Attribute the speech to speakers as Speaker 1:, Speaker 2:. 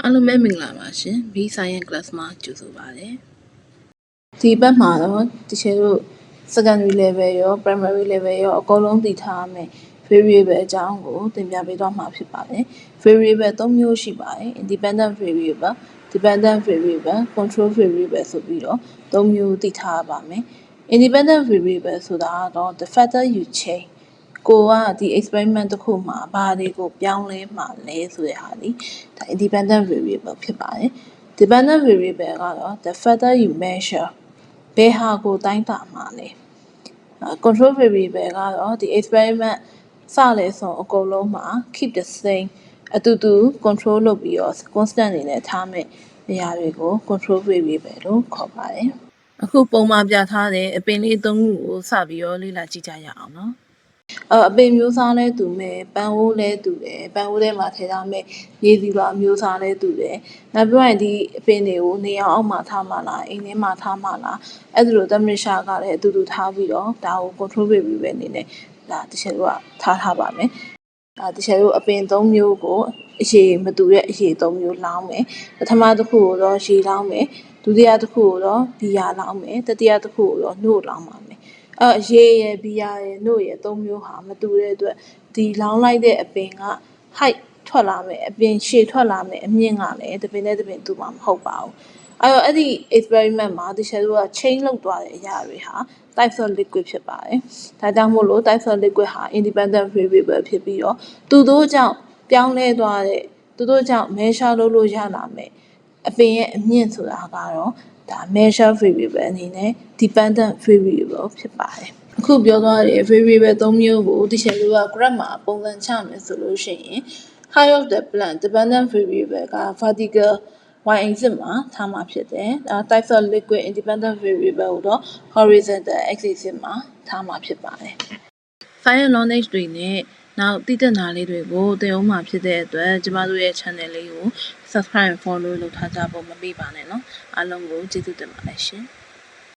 Speaker 1: အားလုံးပဲမင်္ဂလာပါရှင် B Science Class မှာကြိုဆိုပါရစေဒီဘက်မှာတော့တချို့တို့ secondary level ရော primary level ရောအကုန်လုံးသိထားမယ် variable အကြောင်းကိုသင်ပြပေးသွားမှာဖြစ်ပါတယ် variable ၃မျိုးရှိပါတယ် independent variable dependent variable control variable ဆိုပြီးတော့၃မျိုးသိထားပါမယ် independent variable ဆိုတာတော့ the factor you change ကိုကဒီ experiment တစ်ခုမှာဘာတွေကိုပြောင်းလဲမှာလဲဆိုတဲ့ဟာဒီဒါ independent variable ဖြစ်ပါတယ် dependent variable ကတော့ the factor you measure ဘယ်ဟာကိုတိုင်းတာမှာလဲ control variable ကတော့ဒီ experiment စလဲဆိုအကုန်လုံးမှာ keep the same အတူတူ control လုပ်ပြီးတော့ constant အနေနဲ့ထားမယ်နေရာတွေကို control variable လို့ခေါ်ပါတယ်အခုပုံမှန်ပြထားတဲ့အပင်လေး၃ခုကိုစပြီးတော့လေ့လာကြည့်ကြရအောင်နော်အပင်မျိုးစားလဲတူမယ်ပန်းအိုးလဲတူတယ်ပန်းအိုးထဲမှာထည့်ထားမယ်ရေစီပါမျိုးစားလဲတူတယ်နောက်ပြီးရင်ဒီအပင်တွေကိုနေအောင်အောက်မှာထားမှလားအိမ်ထဲမှာထားမှလားအဲ့ဒါလို temperature ကလည်းအတူတူထားပြီးတော့ဒါကို control variable အနေနဲ့ဒါတချို့ကထားပါမယ်တချို့တို့အပင်၃မျိုးကိုအရေမတူတဲ့အရေ၃မျိုးလောင်းမယ်ပထမတစ်ခုကိုတော့ရေလောင်းမယ်ဒုတိယတစ်ခုကိုတော့ဘီယာလောင်းမယ်တတိယတစ်ခုကိုတော့နှုတ်လောင်းပါမယ်ရေရယ်ဘီယာရယ်နှုတ်ရယ်၃မျိုးဟာမတူတဲ့အတွက်ဒီလောင်းလိုက်တဲ့အပင်က height ထွက်လာမယ်အပင်ရှည်ထွက်လာမယ်အမြင့်ကလည်းတစ်ပင်နဲ့တစ်ပင်တူမှာမဟုတ်ပါဘူးအဲ့ဒီ experiment မှာတချို့တို့က change လုပ်သွားတဲ့အရာတွေဟာ types of liquid ဖြစ်ပါတယ်ဒါကြောင့်မို့လို့ types of liquid ဟာ independent variable ဖြစ်ပြီးတော့သူတို့ကြောင့်ပြောင်းလဲသွားတဲ့သူတို့ကြောင့် measure လုပ်လို့ရလာမယ်အပင်ရဲ့အမြင့်ဆိုတာကတော့ဒါ measure variable အနေနဲ့ dependent variable ဖြစ်ပါတယ်အခုပြောသွားတဲ့ variable ၃မျိုးကိုတချို့တို့က graph မှာပုံစံချမယ်ဆိုလို့ရှိရင် height of the plant dependent variable က vertical y-axis မှာထားမှာဖြစ်တယ်။ types of liquid independent variable ကိုတော့ horizontal axis မှာထားမှာဖြစ်ပါတယ်။ Science knowledge တွေနဲ့နောက်သိတဲ့နာလေးတွေကိုသင်အောင်မှာဖြစ်တဲ့အတွက်ကျမတို့ရဲ့ channel လေးကို subscribe follow လုပ်ထားကြဖို့မမေ့ပါနဲ့နော်။အားလုံးကိုကျေးဇူးတင်ပါတယ်ရှင်။